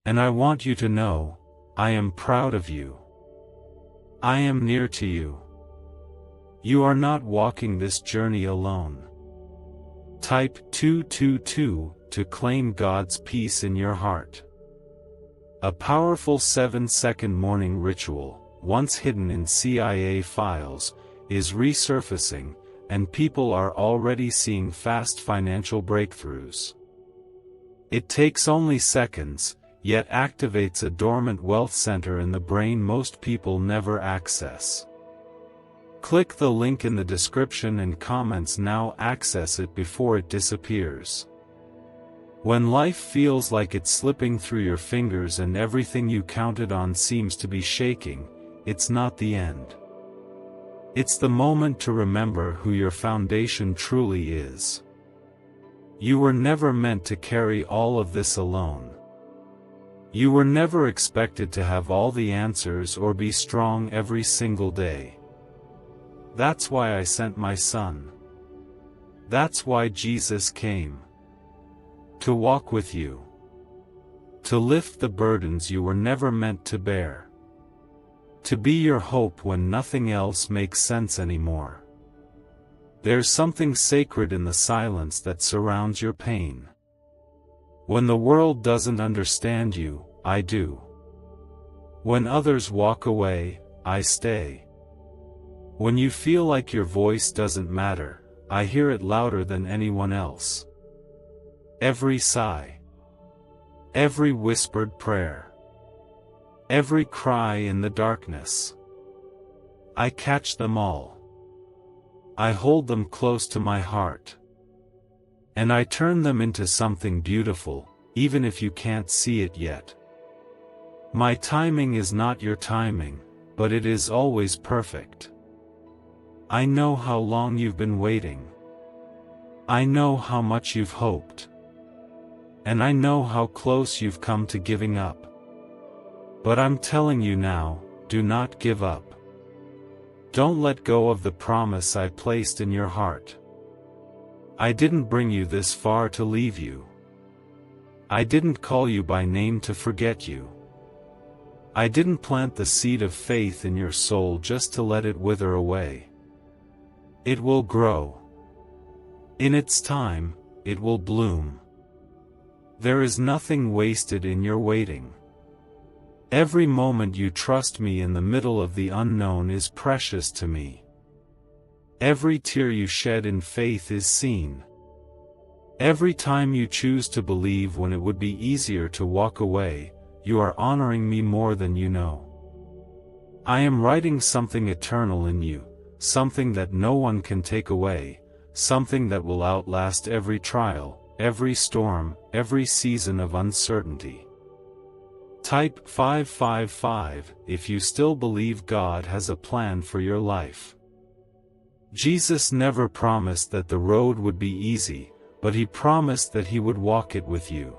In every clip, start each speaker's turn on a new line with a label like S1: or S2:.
S1: And I want you to know, I am proud of you. I am near to you. You are not walking this journey alone. Type 222 to claim God's peace in your heart. A powerful 7-second morning ritual, once hidden in CIA files, is resurfacing, and people are already seeing fast financial breakthroughs. It takes only seconds, yet activates a dormant wealth center in the brain most people never access. Click the link in the description and comments now. Access it before it disappears. When life feels like it's slipping through your fingers and everything you counted on seems to be shaking, it's not the end. It's the moment to remember who your foundation truly is. You were never meant to carry all of this alone. You were never expected to have all the answers or be strong every single day. That's why I sent my son. That's why Jesus came. To walk with you. To lift the burdens you were never meant to bear. To be your hope when nothing else makes sense anymore. There's something sacred in the silence that surrounds your pain. When the world doesn't understand you, I do. When others walk away, I stay. When you feel like your voice doesn't matter, I hear it louder than anyone else. Every sigh. Every whispered prayer. Every cry in the darkness. I catch them all. I hold them close to my heart. And I turn them into something beautiful, even if you can't see it yet. My timing is not your timing, but it is always perfect. I know how long you've been waiting. I know how much you've hoped. And I know how close you've come to giving up. But I'm telling you now, do not give up. Don't let go of the promise I placed in your heart. I didn't bring you this far to leave you. I didn't call you by name to forget you. I didn't plant the seed of faith in your soul just to let it wither away. It will grow. In its time, it will bloom. There is nothing wasted in your waiting. Every moment you trust me in the middle of the unknown is precious to me. Every tear you shed in faith is seen. Every time you choose to believe when it would be easier to walk away, you are honoring me more than you know. I am writing something eternal in you, something that no one can take away, something that will outlast every trial, every storm, every season of uncertainty. Type 555 if you still believe God has a plan for your life. Jesus never promised that the road would be easy, but he promised that he would walk it with you.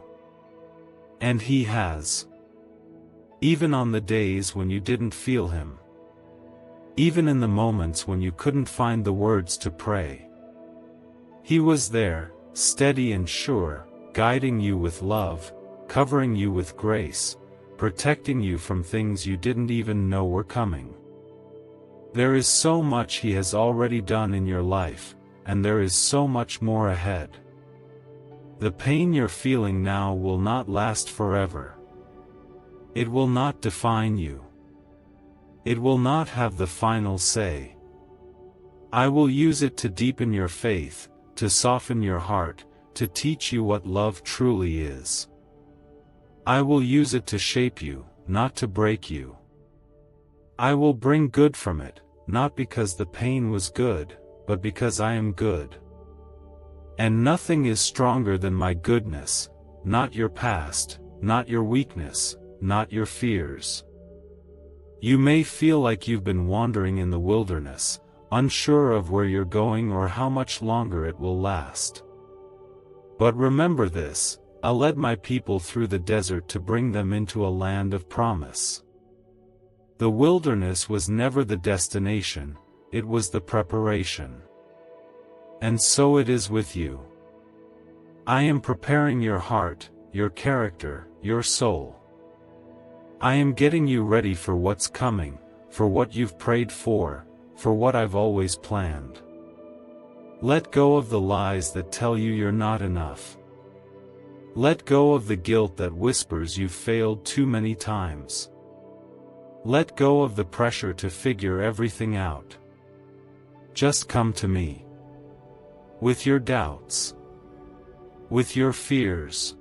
S1: And he has. Even on the days when you didn't feel him. Even in the moments when you couldn't find the words to pray. He was there, steady and sure, guiding you with love, covering you with grace, protecting you from things you didn't even know were coming. There is so much he has already done in your life, and there is so much more ahead. The pain you're feeling now will not last forever. It will not define you. It will not have the final say. I will use it to deepen your faith, to soften your heart, to teach you what love truly is. I will use it to shape you, not to break you. I will bring good from it, not because the pain was good, but because I am good. And nothing is stronger than my goodness, not your past, not your weakness, not your fears. You may feel like you've been wandering in the wilderness, unsure of where you're going or how much longer it will last. But remember this, I led my people through the desert to bring them into a land of promise. The wilderness was never the destination, it was the preparation. And so it is with you. I am preparing your heart, your character, your soul. I am getting you ready for what's coming, for what you've prayed for what I've always planned. Let go of the lies that tell you you're not enough. Let go of the guilt that whispers you've failed too many times. Let go of the pressure to figure everything out. Just come to me. With your doubts. With your fears.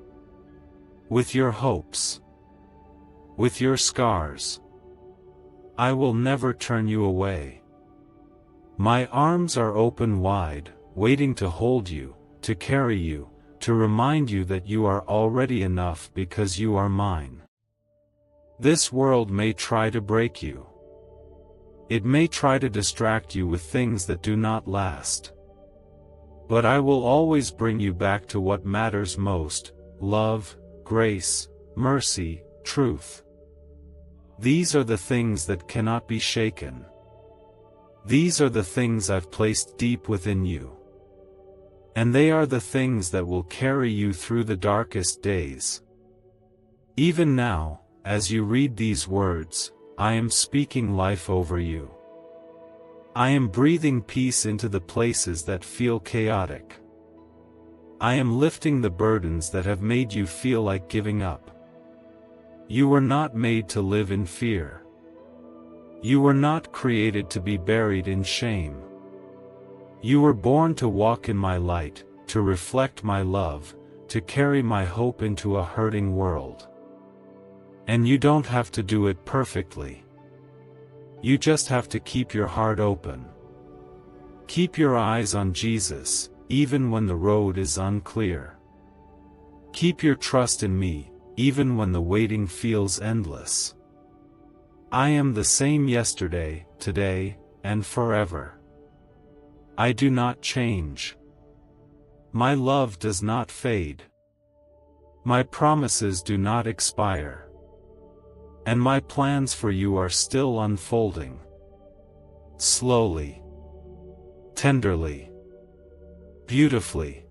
S1: With your hopes. With your scars. I will never turn you away. My arms are open wide, waiting to hold you, to carry you, to remind you that you are already enough because you are mine. This world may try to break you. It may try to distract you with things that do not last. But I will always bring you back to what matters most: love, grace, mercy, truth. These are the things that cannot be shaken. These are the things I've placed deep within you. And they are the things that will carry you through the darkest days. Even now, as you read these words, I am speaking life over you. I am breathing peace into the places that feel chaotic. I am lifting the burdens that have made you feel like giving up. You were not made to live in fear. You were not created to be buried in shame. You were born to walk in my light, to reflect my love, to carry my hope into a hurting world. And you don't have to do it perfectly. You just have to keep your heart open. Keep your eyes on Jesus, even when the road is unclear. Keep your trust in me, even when the waiting feels endless. I am the same yesterday, today, and forever. I do not change. My love does not fade. My promises do not expire. And my plans for you are still unfolding. Slowly. Tenderly. Beautifully.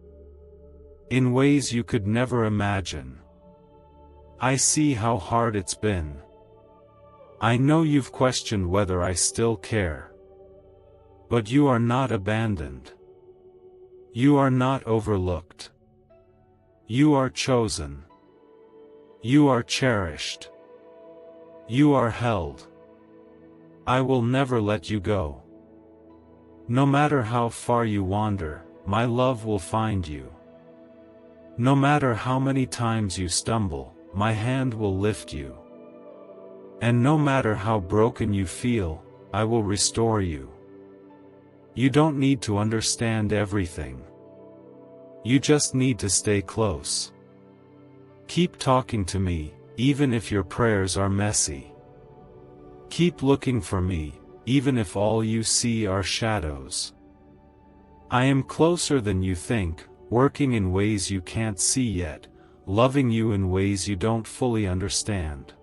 S1: In ways you could never imagine. I see how hard it's been. I know you've questioned whether I still care. But you are not abandoned. You are not overlooked. You are chosen. You are cherished. You are held. I will never let you go. No matter how far you wander, my love will find you. No matter how many times you stumble, my hand will lift you. And no matter how broken you feel, I will restore you. You don't need to understand everything. You just need to stay close. Keep talking to me, even if your prayers are messy. Keep looking for me, even if all you see are shadows. I am closer than you think, working in ways you can't see yet, loving you in ways you don't fully understand.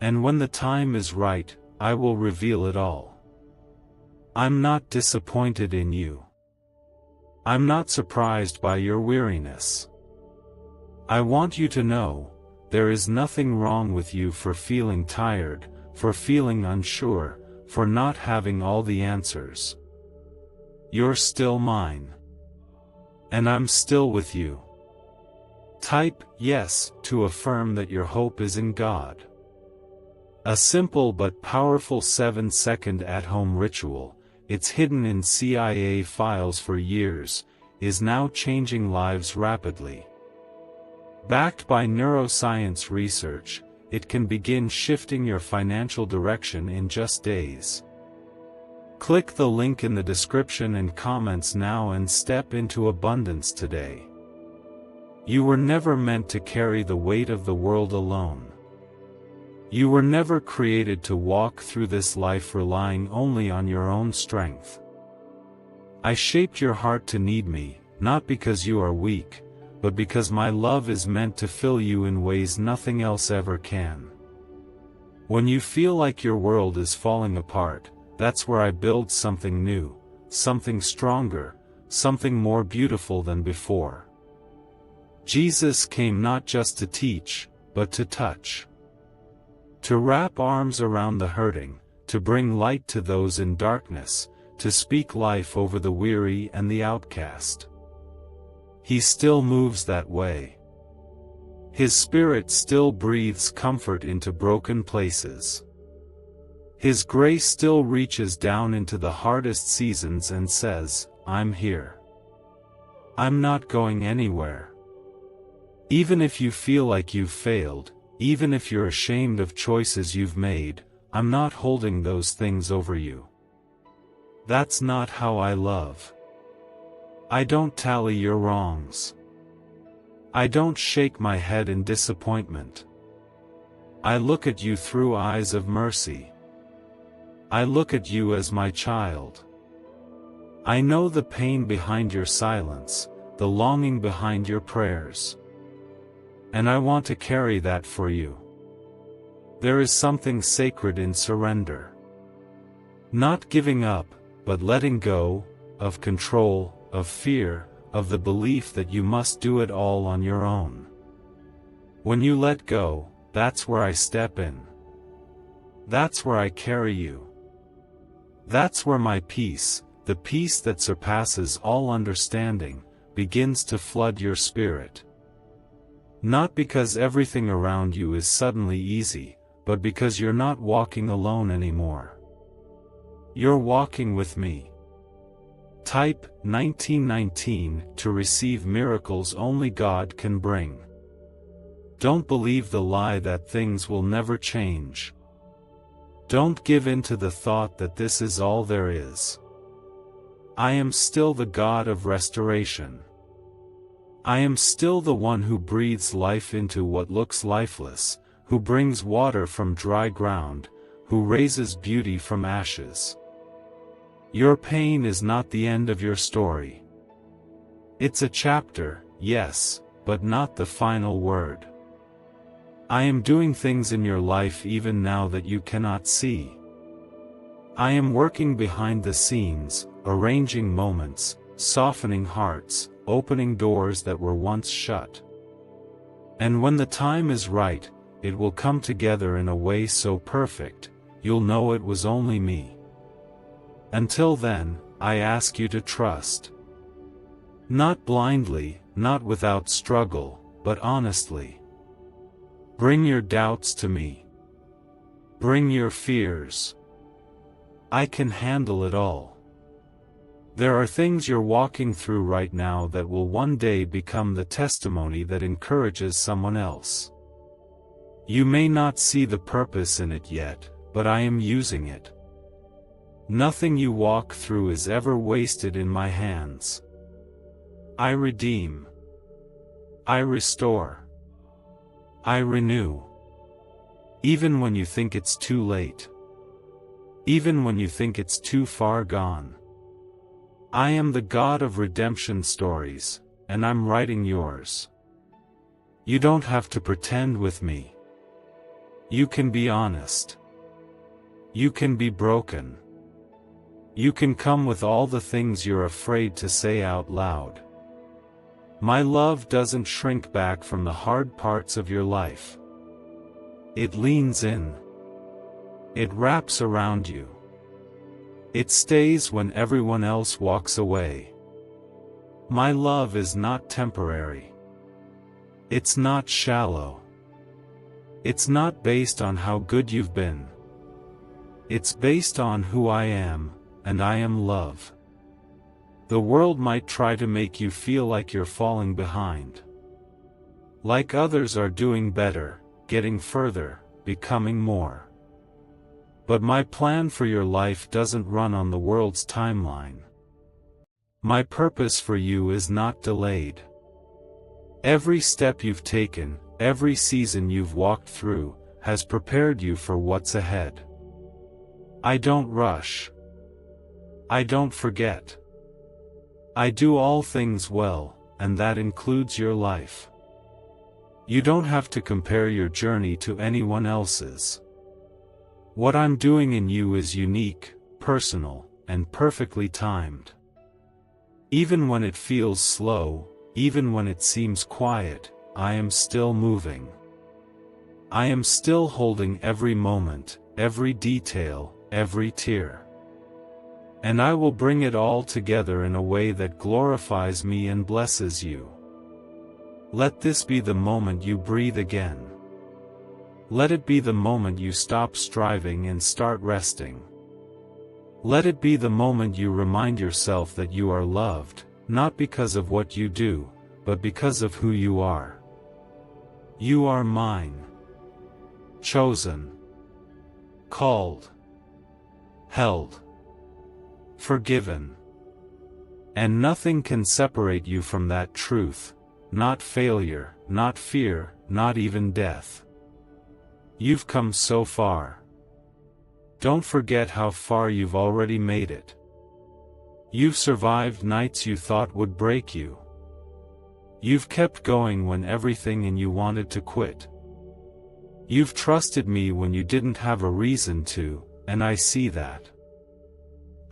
S1: And when the time is right, I will reveal it all. I'm not disappointed in you. I'm not surprised by your weariness. I want you to know, there is nothing wrong with you for feeling tired, for feeling unsure, for not having all the answers. You're still mine. And I'm still with you. Type yes to affirm that your hope is in God. A simple but powerful 7-second at-home ritual, it's hidden in CIA files for years, is now changing lives rapidly. Backed by neuroscience research, it can begin shifting your financial direction in just days. Click the link in the description and comments now and step into abundance today. You were never meant to carry the weight of the world alone. You were never created to walk through this life relying only on your own strength. I shaped your heart to need me, not because you are weak, but because my love is meant to fill you in ways nothing else ever can. When you feel like your world is falling apart, that's where I build something new, something stronger, something more beautiful than before. Jesus came not just to teach, but to touch. to wrap arms around the hurting, to bring light to those in darkness, to speak life over the weary and the outcast. He still moves that way. His Spirit still breathes comfort into broken places. His grace still reaches down into the hardest seasons and says, I'm here. I'm not going anywhere. Even if you feel like you've failed, even if you're ashamed of choices you've made, I'm not holding those things over you. That's not how I love. I don't tally your wrongs. I don't shake my head in disappointment. I look at you through eyes of mercy. I look at you as my child. I know the pain behind your silence, the longing behind your prayers. And I want to carry that for you. There is something sacred in surrender. Not giving up, but letting go, of control, of fear, of the belief that you must do it all on your own. When you let go, that's where I step in. That's where I carry you. That's where my peace, the peace that surpasses all understanding, begins to flood your spirit. Not because everything around you is suddenly easy, but because you're not walking alone anymore. You're walking with me. Type 1919 to receive miracles only God can bring. Don't believe the lie that things will never change. Don't give in to the thought that this is all there is. I am still the God of restoration. I am still the one who breathes life into what looks lifeless, who brings water from dry ground, who raises beauty from ashes. Your pain is not the end of your story. It's a chapter, yes, but not the final word. I am doing things in your life even now that you cannot see. I am working behind the scenes, arranging moments, softening hearts, opening doors that were once shut. And when the time is right, it will come together in a way so perfect, you'll know it was only me. Until then, I ask you to trust. Not blindly, not without struggle, but honestly. Bring your doubts to me. Bring your fears. I can handle it all. There are things you're walking through right now that will one day become the testimony that encourages someone else. You may not see the purpose in it yet, but I am using it. Nothing you walk through is ever wasted in my hands. I redeem. I restore. I renew. Even when you think it's too late. Even when you think it's too far gone. I am the God of redemption stories, and I'm writing yours. You don't have to pretend with me. You can be honest. You can be broken. You can come with all the things you're afraid to say out loud. My love doesn't shrink back from the hard parts of your life. It leans in. It wraps around you. It stays when everyone else walks away. My love is not temporary. It's not shallow. It's not based on how good you've been. It's based on who I am, and I am love. The world might try to make you feel like you're falling behind. Like others are doing better, getting further, becoming more. But my plan for your life doesn't run on the world's timeline. My purpose for you is not delayed. Every step you've taken, every season you've walked through, has prepared you for what's ahead. I don't rush. I don't forget. I do all things well, and that includes your life. You don't have to compare your journey to anyone else's. What I'm doing in you is unique, personal, and perfectly timed. Even when it feels slow, even when it seems quiet, I am still moving. I am still holding every moment, every detail, every tear. And I will bring it all together in a way that glorifies me and blesses you. Let this be the moment you breathe again. Let it be the moment you stop striving and start resting. Let it be the moment you remind yourself that you are loved, not because of what you do, but because of who you are. You are mine. Chosen. Called. Held. Forgiven. And nothing can separate you from that truth, not failure, not fear, not even death. You've come so far. Don't forget how far you've already made it. You've survived nights you thought would break you. You've kept going when everything in you wanted to quit. You've trusted me when you didn't have a reason to, and I see that.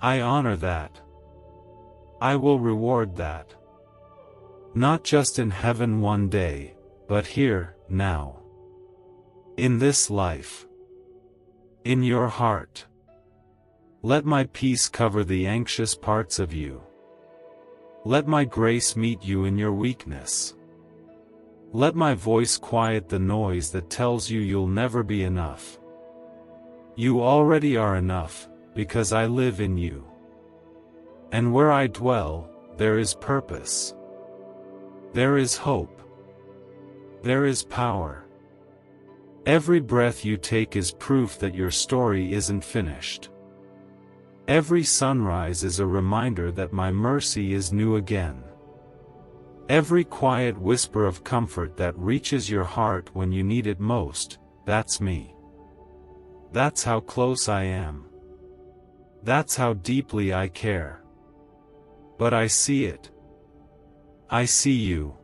S1: I honor that. I will reward that. Not just in heaven one day, but here, now. In this life. In your heart. Let my peace cover the anxious parts of you. Let my grace meet you in your weakness. Let my voice quiet the noise that tells you you'll never be enough. You already are enough, because I live in you. And where I dwell, there is purpose. There is hope. There is power. Every breath you take is proof that your story isn't finished. Every sunrise is a reminder that my mercy is new again. Every quiet whisper of comfort that reaches your heart when you need it most, that's me. That's how close I am. That's how deeply I care. But I see it. I see you.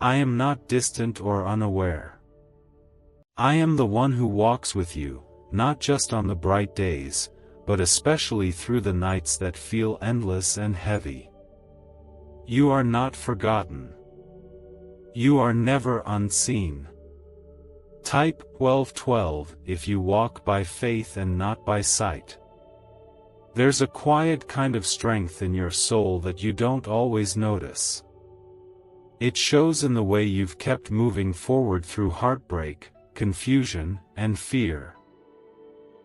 S1: I am not distant or unaware. I am the one who walks with you, not just on the bright days, but especially through the nights that feel endless and heavy. You are not forgotten. You are never unseen. Type 1212 if you walk by faith and not by sight. There's a quiet kind of strength in your soul that you don't always notice. It shows in the way you've kept moving forward through heartbreak, confusion, and fear.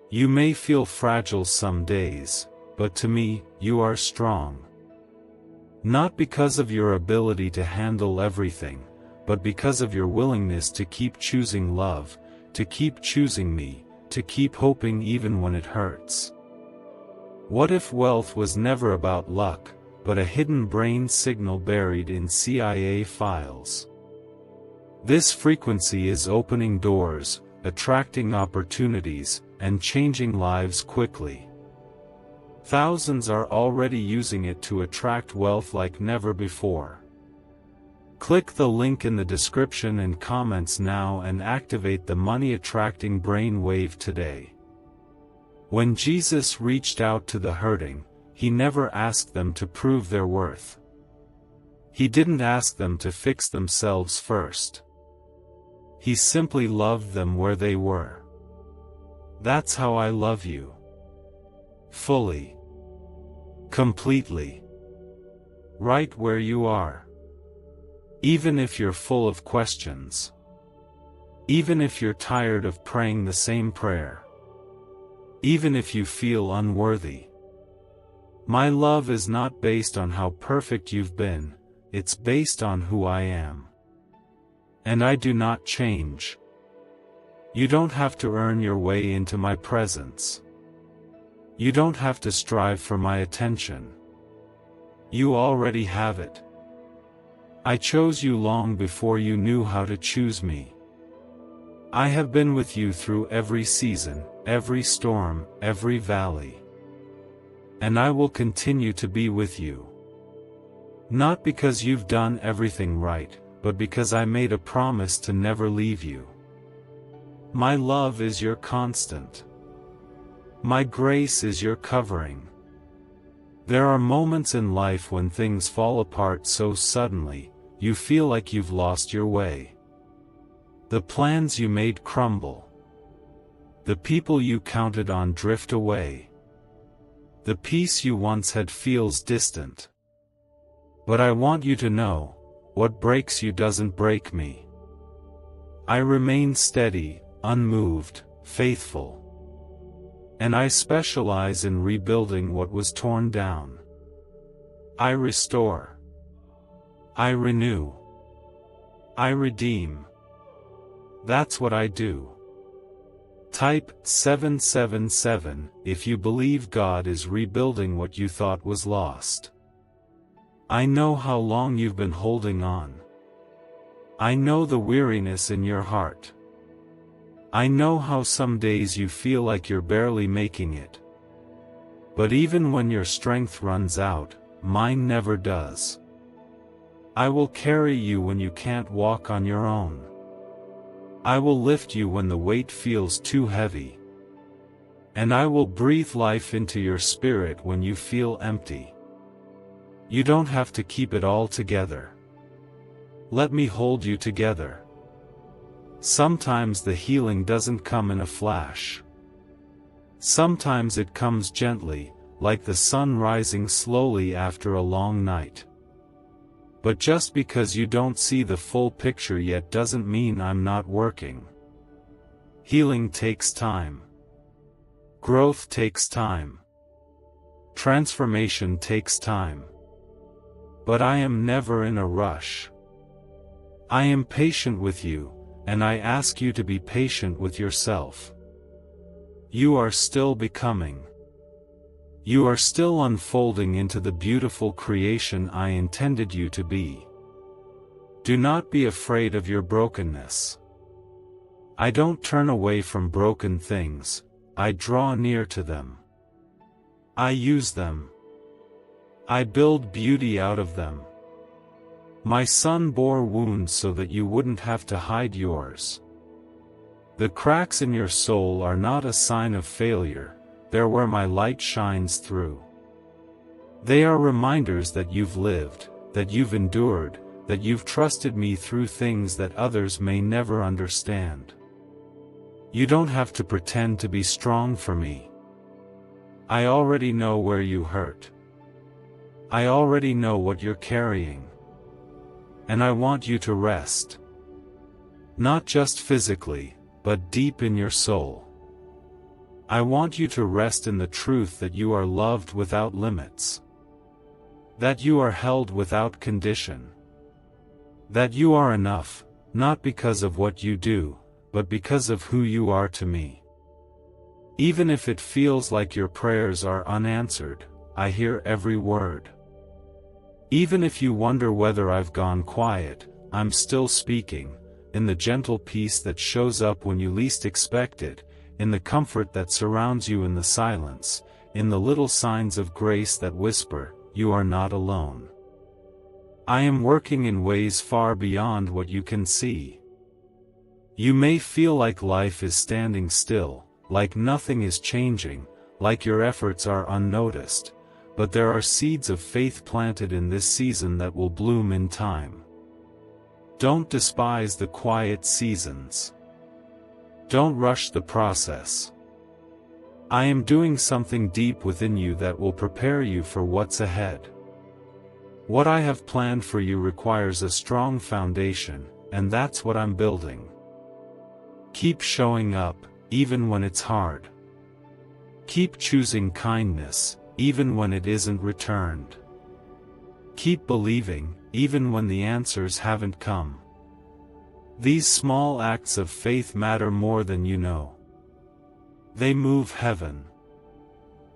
S1: You may feel fragile some days, but to me, you are strong. Not because of your ability to handle everything, but because of your willingness to keep choosing love, to keep choosing me, to keep hoping even when it hurts. What if wealth was never about luck, but a hidden brain signal buried in CIA files? This frequency is opening doors, attracting opportunities, and changing lives quickly. Thousands are already using it to attract wealth like never before. Click the link in the description and comments now and activate the money-attracting brain wave today. When Jesus reached out to the hurting, he never asked them to prove their worth. He didn't ask them to fix themselves first. He simply loved them where they were. That's how I love you. Fully. Completely. Right where you are. Even if you're full of questions. Even if you're tired of praying the same prayer. Even if you feel unworthy. My love is not based on how perfect you've been, it's based on who I am. And I do not change. You don't have to earn your way into my presence. You don't have to strive for my attention. You already have it. I chose you long before you knew how to choose me. I have been with you through every season, every storm, every valley. And I will continue to be with you. Not because you've done everything right, but because I made a promise to never leave you. My love is your constant. My grace is your covering. There are moments in life when things fall apart so suddenly, you feel like you've lost your way. The plans you made crumble. The people you counted on drift away. The peace you once had feels distant. But I want you to know, what breaks you doesn't break me. I remain steady, unmoved, faithful. And I specialize in rebuilding what was torn down. I restore. I renew. I redeem. That's what I do. Type 777 if you believe God is rebuilding what you thought was lost. I know how long you've been holding on. I know the weariness in your heart. I know how some days you feel like you're barely making it. But even when your strength runs out, mine never does. I will carry you when you can't walk on your own. I will lift you when the weight feels too heavy. And I will breathe life into your spirit when you feel empty. You don't have to keep it all together. Let me hold you together. Sometimes the healing doesn't come in a flash. Sometimes it comes gently, like the sun rising slowly after a long night. But just because you don't see the full picture yet doesn't mean I'm not working. Healing takes time. Growth takes time. Transformation takes time. But I am never in a rush. I am patient with you, and I ask you to be patient with yourself. You are still becoming. You are still unfolding into the beautiful creation I intended you to be. Do not be afraid of your brokenness. I don't turn away from broken things, I draw near to them. I use them. I build beauty out of them. My son bore wounds so that you wouldn't have to hide yours. The cracks in your soul are not a sign of failure. They're where my light shines through. They are reminders that you've lived, that you've endured, that you've trusted me through things that others may never understand. You don't have to pretend to be strong for me. I already know where you hurt. I already know what you're carrying. And I want you to rest. Not just physically, but deep in your soul. I want you to rest in the truth that you are loved without limits. That you are held without condition. That you are enough, not because of what you do, but because of who you are to me. Even if it feels like your prayers are unanswered, I hear every word. Even if you wonder whether I've gone quiet, I'm still speaking, in the gentle peace that shows up when you least expect it, in the comfort that surrounds you in the silence, in the little signs of grace that whisper, you are not alone. I am working in ways far beyond what you can see. You may feel like life is standing still, like nothing is changing, like your efforts are unnoticed, but there are seeds of faith planted in this season that will bloom in time. Don't despise the quiet seasons. Don't rush the process. I am doing something deep within you that will prepare you for what's ahead. What I have planned for you requires a strong foundation, and that's what I'm building. Keep showing up, even when it's hard. Keep choosing kindness, even when it isn't returned. Keep believing, even when the answers haven't come. These small acts of faith matter more than you know. They move heaven.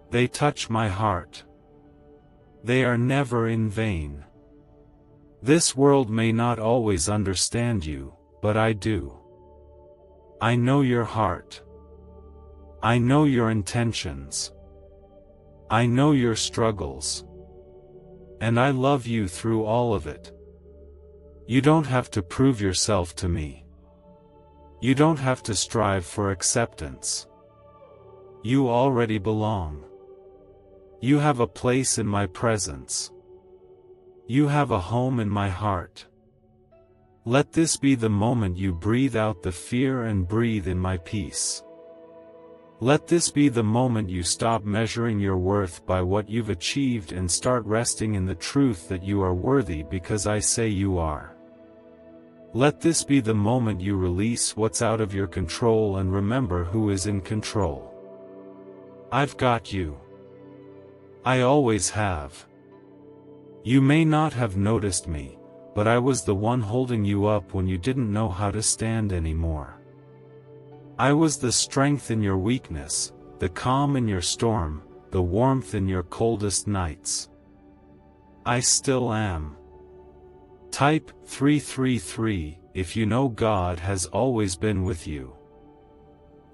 S1: They touch my heart. They are never in vain. This world may not always understand you, but I do. I know your heart. I know your intentions. I know your struggles. And I love you through all of it. You don't have to prove yourself to me. You don't have to strive for acceptance. You already belong. You have a place in my presence. You have a home in my heart. Let this be the moment you breathe out the fear and breathe in my peace. Let this be the moment you stop measuring your worth by what you've achieved and start resting in the truth that you are worthy because I say you are. Let this be the moment you release what's out of your control and remember who is in control. I've got you. I always have. You may not have noticed me, but I was the one holding you up when you didn't know how to stand anymore. I was the strength in your weakness, the calm in your storm, the warmth in your coldest nights. I still am. Type 333 if you know God has always been with you.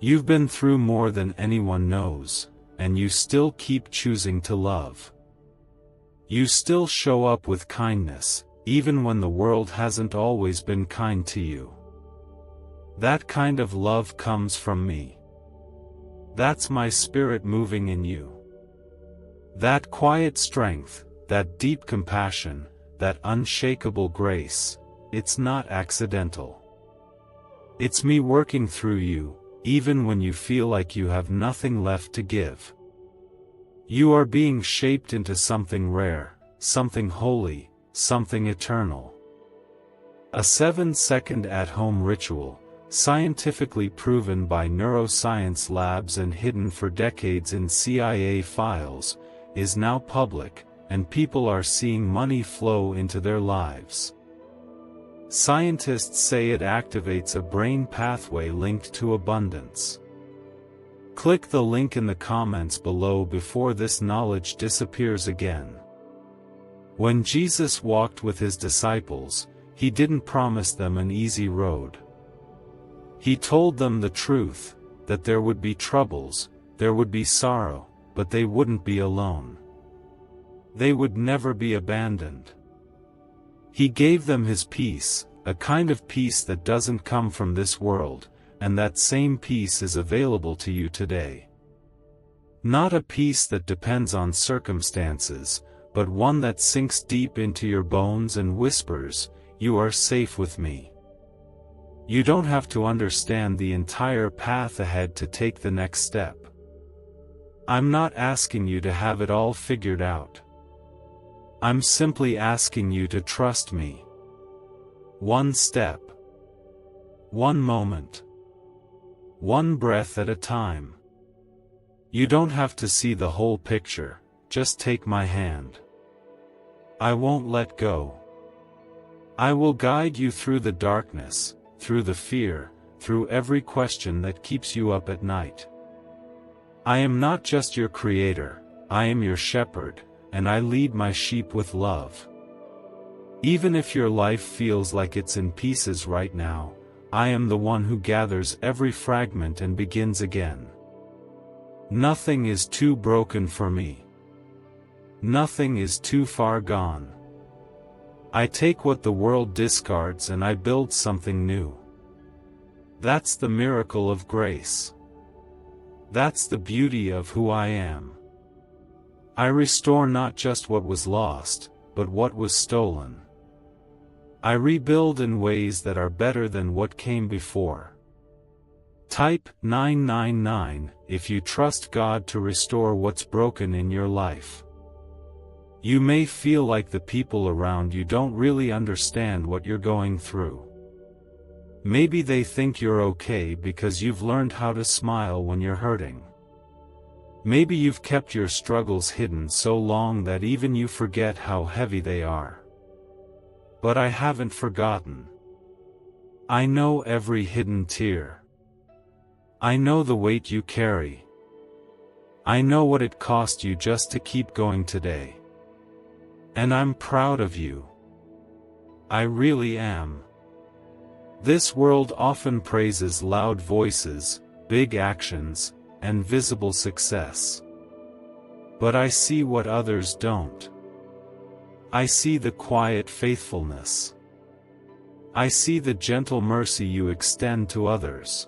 S1: You've been through more than anyone knows, and you still keep choosing to love. You still show up with kindness, even when the world hasn't always been kind to you. That kind of love comes from me. That's my spirit moving in you. That quiet strength, that deep compassion, that unshakable grace, it's not accidental. It's me working through you, even when you feel like you have nothing left to give. You are being shaped into something rare, something holy, something eternal. A 7-second at-home ritual, scientifically proven by neuroscience labs and hidden for decades in CIA files, is now public, and people are seeing money flow into their lives. Scientists say it activates a brain pathway linked to abundance. Click the link in the comments below before this knowledge disappears again. When Jesus walked with his disciples, he didn't promise them an easy road. He told them the truth, that there would be troubles, there would be sorrow, but they wouldn't be alone. They would never be abandoned. He gave them his peace, a kind of peace that doesn't come from this world, and that same peace is available to you today. Not a peace that depends on circumstances, but one that sinks deep into your bones and whispers, "You are safe with me." You don't have to understand the entire path ahead to take the next step. I'm not asking you to have it all figured out. I'm simply asking you to trust me. One step. One moment. One breath at a time. You don't have to see the whole picture, just take my hand. I won't let go. I will guide you through the darkness, through the fear, through every question that keeps you up at night. I am not just your creator, I am your shepherd, and I lead my sheep with love. Even if your life feels like it's in pieces right now, I am the one who gathers every fragment and begins again. Nothing is too broken for me. Nothing is too far gone. I take what the world discards and I build something new. That's the miracle of grace. That's the beauty of who I am. I restore not just what was lost, but what was stolen. I rebuild in ways that are better than what came before. Type 999 if you trust God to restore what's broken in your life. You may feel like the people around you don't really understand what you're going through. Maybe they think you're okay because you've learned how to smile when you're hurting. Maybe you've kept your struggles hidden so long that even you forget how heavy they are. But I haven't forgotten. I know every hidden tear. I know the weight you carry. I know what it cost you just to keep going today. And I'm proud of you. I really am. This world often praises loud voices, big actions, and visible success. But I see what others don't. I see the quiet faithfulness. I see the gentle mercy you extend to others.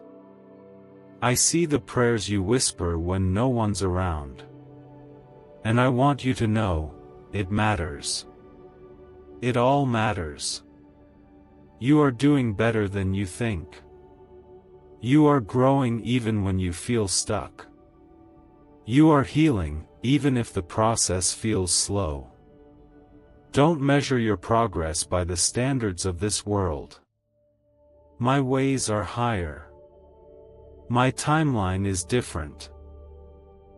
S1: I see the prayers you whisper when no one's around. And I want you to know, it matters. It all matters. You are doing better than you think. You are growing even when you feel stuck. You are healing, even if the process feels slow. Don't measure your progress by the standards of this world. My ways are higher. My timeline is different.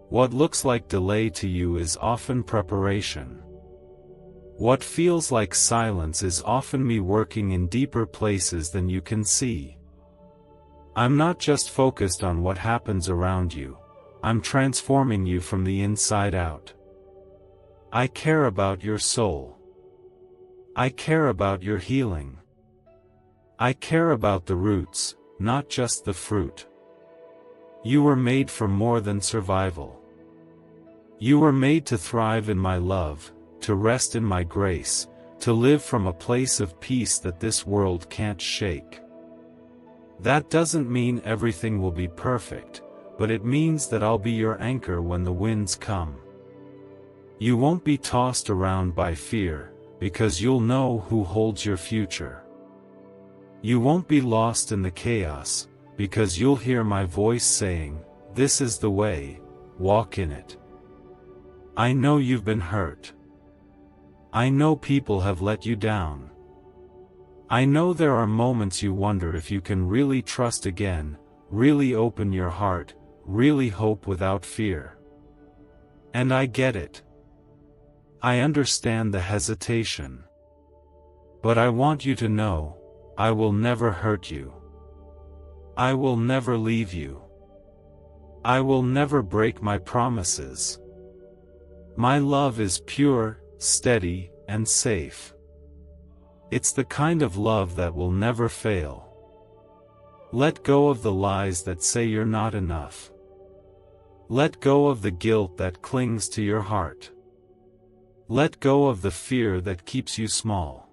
S1: What looks like delay to you is often preparation. What feels like silence is often me working in deeper places than you can see. I'm not just focused on what happens around you, I'm transforming you from the inside out. I care about your soul. I care about your healing. I care about the roots, not just the fruit. You were made for more than survival. You were made to thrive in my love, to rest in my grace, to live from a place of peace that this world can't shake. That doesn't mean everything will be perfect, but it means that I'll be your anchor when the winds come. You won't be tossed around by fear, because you'll know who holds your future. You won't be lost in the chaos, because you'll hear my voice saying, "This is the way, walk in it." I know you've been hurt. I know people have let you down. I know there are moments you wonder if you can really trust again, really open your heart, really hope without fear. And I get it. I understand the hesitation. But I want you to know, I will never hurt you. I will never leave you. I will never break my promises. My love is pure, steady, and safe. It's the kind of love that will never fail. Let go of the lies that say you're not enough. Let go of the guilt that clings to your heart. Let go of the fear that keeps you small.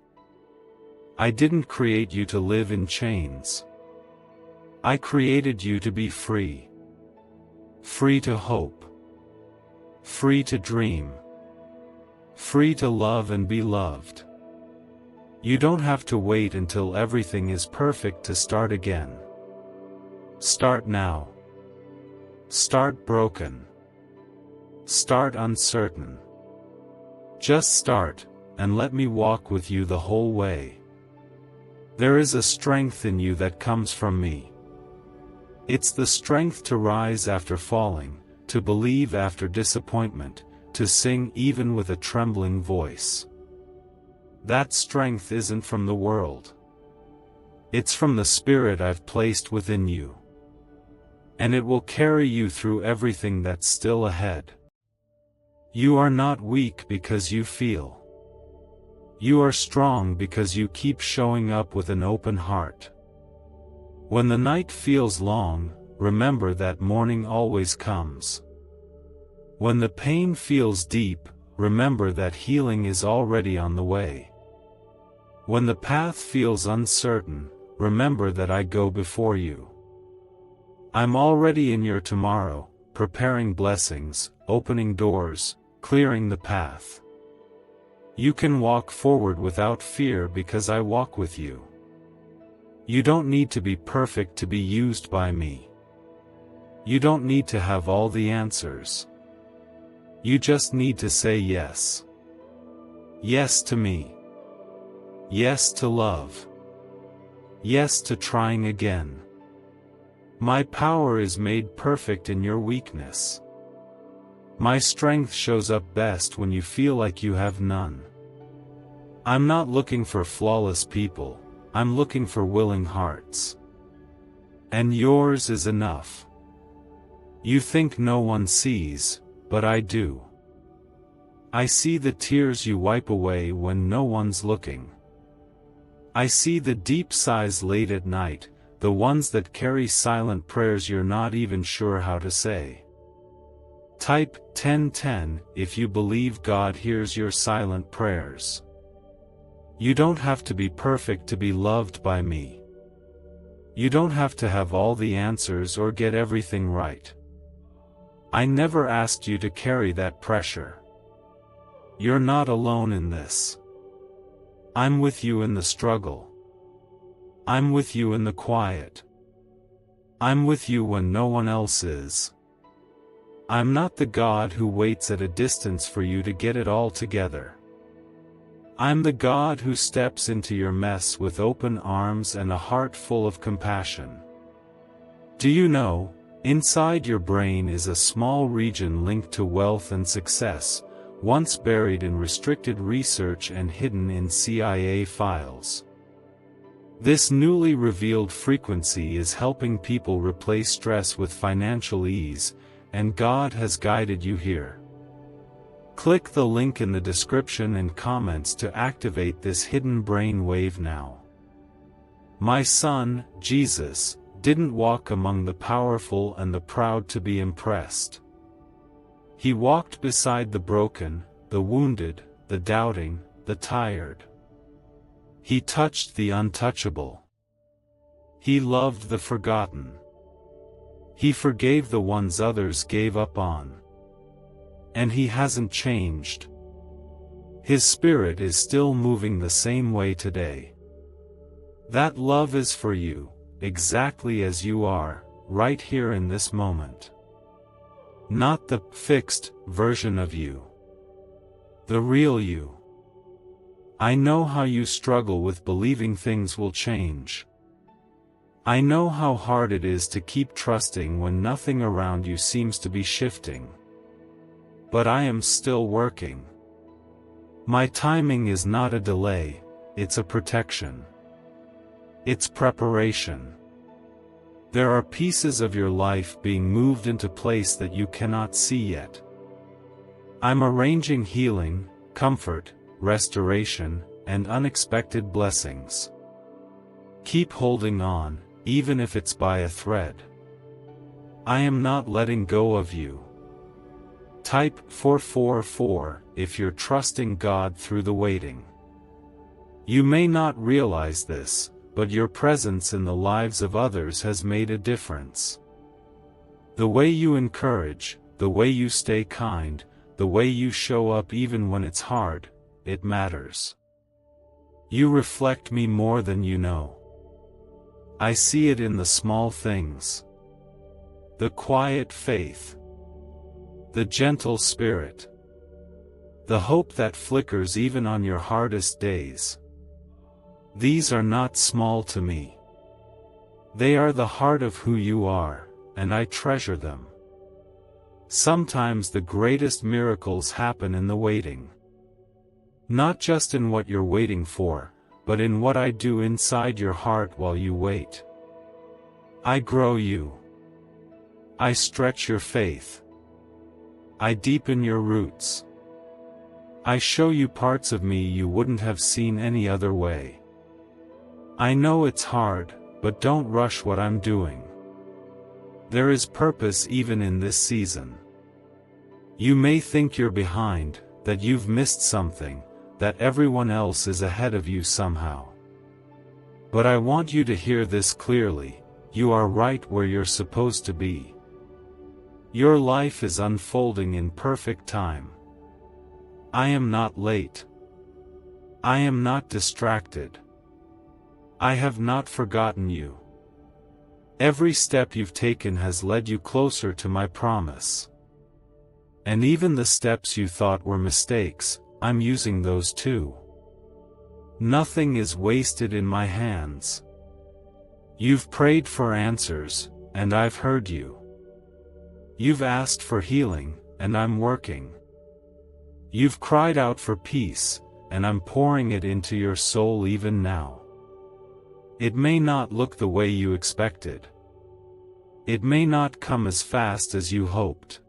S1: I didn't create you to live in chains. I created you to be free. Free to hope. Free to dream. Free to love and be loved. You don't have to wait until everything is perfect to start again. Start now. Start broken. Start uncertain. Just start, and let me walk with you the whole way. There is a strength in you that comes from me. It's the strength to rise after falling, to believe after disappointment, to sing even with a trembling voice. That strength isn't from the world. It's from the Spirit I've placed within you. And it will carry you through everything that's still ahead. You are not weak because you feel. You are strong because you keep showing up with an open heart. When the night feels long, remember that morning always comes. When the pain feels deep, remember that healing is already on the way. When the path feels uncertain, remember that I go before you. I'm already in your tomorrow, preparing blessings, opening doors, clearing the path. You can walk forward without fear because I walk with you. You don't need to be perfect to be used by me. You don't need to have all the answers. You just need to say yes. Yes to me. Yes to love. Yes to trying again. My power is made perfect in your weakness. My strength shows up best when you feel like you have none. I'm not looking for flawless people, I'm looking for willing hearts. And yours is enough. You think no one sees, but I do. I see the tears you wipe away when no one's looking. I see the deep sighs late at night, the ones that carry silent prayers you're not even sure how to say. Type 1010 if you believe God hears your silent prayers. You don't have to be perfect to be loved by me. You don't have to have all the answers or get everything right. I never asked you to carry that pressure. You're not alone in this. I'm with you in the struggle. I'm with you in the quiet. I'm with you when no one else is. I'm not the God who waits at a distance for you to get it all together. I'm the God who steps into your mess with open arms and a heart full of compassion. Do you know, inside your brain is a small region linked to wealth and success, once buried in restricted research and hidden in CIA files. This newly revealed frequency is helping people replace stress with financial ease, and God has guided you here. Click the link in the description and comments to activate this hidden brain wave now. My son, Jesus, didn't walk among the powerful and the proud to be impressed. He walked beside the broken, the wounded, the doubting, the tired. He touched the untouchable. He loved the forgotten. He forgave the ones others gave up on. And he hasn't changed. His spirit is still moving the same way today. That love is for you, exactly as you are, right here in this moment. Not the fixed version of you. The real you. I know how you struggle with believing things will change. I know how hard it is to keep trusting when nothing around you seems to be shifting. But I am still working. My timing is not a delay, it's a protection. It's preparation. There are pieces of your life being moved into place that you cannot see yet. I'm arranging healing, comfort, restoration, and unexpected blessings. Keep holding on, even if it's by a thread. I am not letting go of you. Type 444 if you're trusting God through the waiting. You may not realize this, but your presence in the lives of others has made a difference. The way you encourage, the way you stay kind, the way you show up even when it's hard, it matters. You reflect me more than you know. I see it in the small things. The quiet faith. The gentle spirit. The hope that flickers even on your hardest days. These are not small to me. They are the heart of who you are, and I treasure them. Sometimes the greatest miracles happen in the waiting. Not just in what you're waiting for, but in what I do inside your heart while you wait. I grow you. I stretch your faith. I deepen your roots. I show you parts of me you wouldn't have seen any other way. I know it's hard, but don't rush what I'm doing. There is purpose even in this season. You may think you're behind, that you've missed something, that everyone else is ahead of you somehow. But I want you to hear this clearly: you are right where you're supposed to be. Your life is unfolding in perfect time. I am not late. I am not distracted. I have not forgotten you. Every step you've taken has led you closer to my promise. And even the steps you thought were mistakes, I'm using those too. Nothing is wasted in my hands. You've prayed for answers, and I've heard you. You've asked for healing, and I'm working. You've cried out for peace, and I'm pouring it into your soul even now. It may not look the way you expected. It may not come as fast as you hoped.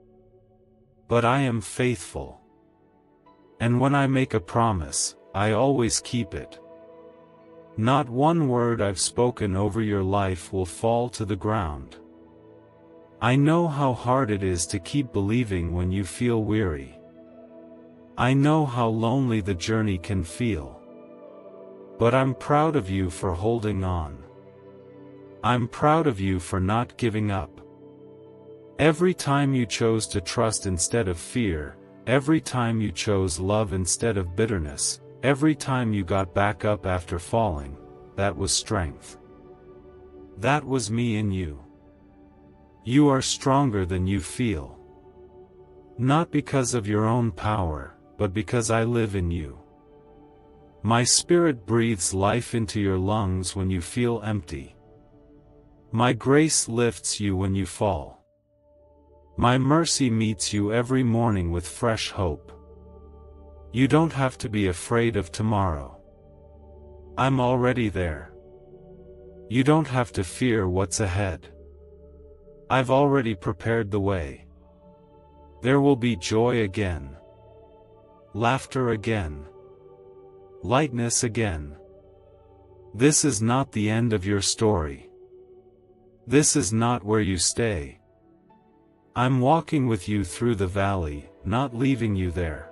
S1: But I am faithful. And when I make a promise, I always keep it. Not one word I've spoken over your life will fall to the ground. I know how hard it is to keep believing when you feel weary. I know how lonely the journey can feel. But I'm proud of you for holding on. I'm proud of you for not giving up. Every time you chose to trust instead of fear, every time you chose love instead of bitterness, every time you got back up after falling, that was strength. That was me in you. You are stronger than you feel. Not because of your own power, but because I live in you. My spirit breathes life into your lungs when you feel empty. My grace lifts you when you fall. My mercy meets you every morning with fresh hope. You don't have to be afraid of tomorrow. I'm already there. You don't have to fear what's ahead. I've already prepared the way. There will be joy again. Laughter again. Lightness again. This is not the end of your story. This is not where you stay. I'm walking with you through the valley, not leaving you there.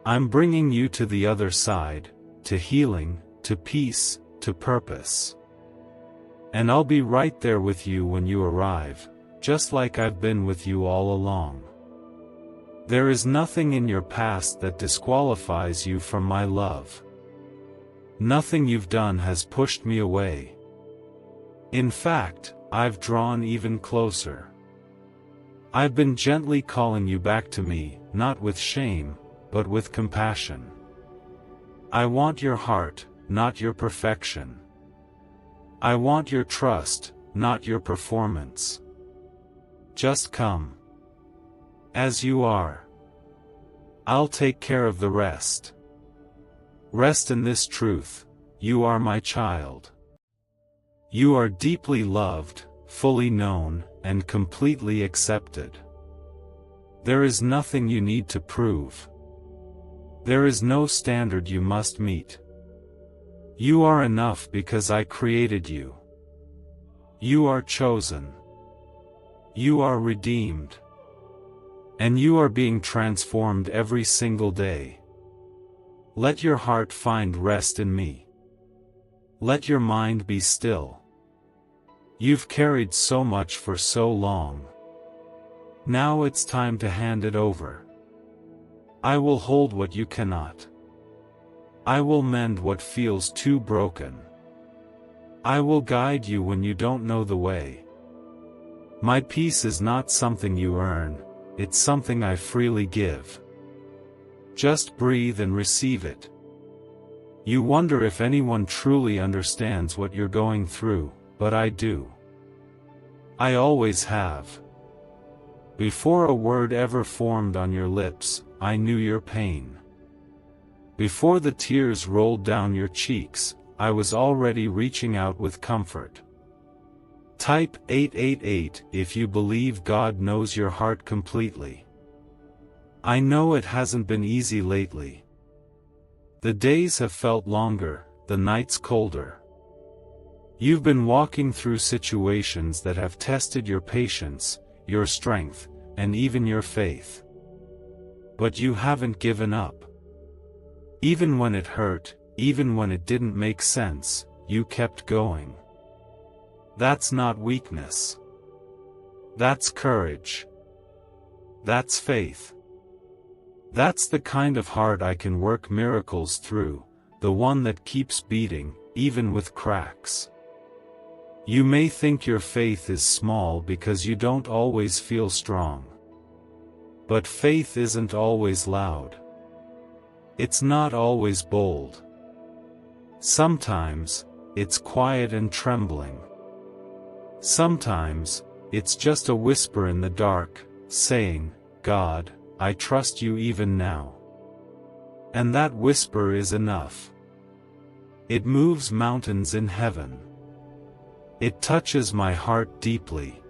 S1: I'm bringing you to the other side, to healing, to peace, to purpose. And I'll be right there with you when you arrive, just like I've been with you all along. There is nothing in your past that disqualifies you from my love. Nothing you've done has pushed me away. In fact, I've drawn even closer. I've been gently calling you back to me, not with shame, but with compassion. I want your heart, not your perfection. I want your trust, not your performance. Just come. As you are. I'll take care of the rest. Rest in this truth: you are my child. You are deeply loved, fully known, and completely accepted. There is nothing you need to prove. There is no standard you must meet. You are enough because I created you. You are chosen. You are redeemed. And you are being transformed every single day. Let your heart find rest in me. Let your mind be still. You've carried so much for so long. Now it's time to hand it over. I will hold what you cannot. I will mend what feels too broken. I will guide you when you don't know the way. My peace is not something you earn, it's something I freely give. Just breathe and receive it. You wonder if anyone truly understands what you're going through, but I do. I always have. Before a word ever formed on your lips, I knew your pain. Before the tears rolled down your cheeks, I was already reaching out with comfort. Type 888 if you believe God knows your heart completely. I know it hasn't been easy lately. The days have felt longer, the nights colder. You've been walking through situations that have tested your patience, your strength, and even your faith. But you haven't given up. Even when it hurt, even when it didn't make sense, you kept going. That's not weakness. That's courage. That's faith. That's the kind of heart I can work miracles through, the one that keeps beating, even with cracks. You may think your faith is small because you don't always feel strong. But faith isn't always loud. It's not always bold. Sometimes, it's quiet and trembling. Sometimes, it's just a whisper in the dark, saying, "God, I trust you even now." And that whisper is enough. It moves mountains in heaven. It touches my heart deeply.